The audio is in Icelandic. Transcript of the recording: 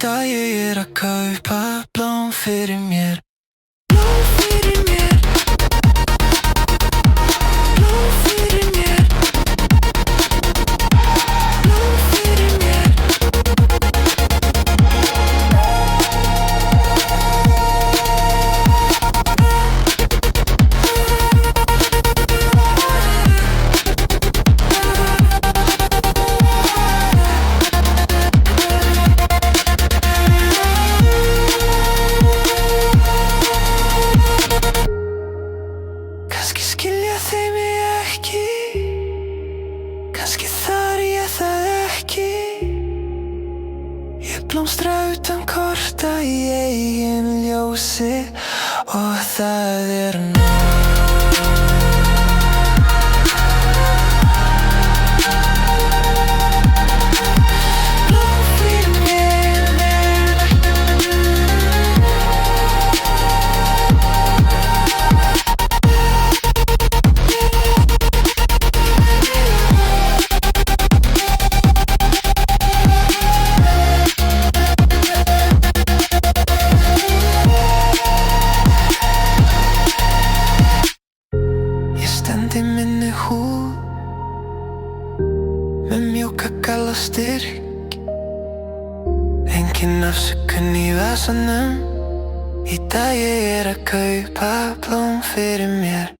dag ég að kaupa blóm fyrir mér. Blóm fyrir mér. Blóm fyrir mér. Blóm fyrir mér. Kannski skilja þeir mig ekki, kannski þarf ég það ekki. Ég blómstra utan korta í eigin ljósi og það nóg. Blóm fyrir mér. Ég stend í minni húð með mjúka galastyrk. Engin afsökun í vasanum. Í dag ég að kaupa blóm fyrir mér.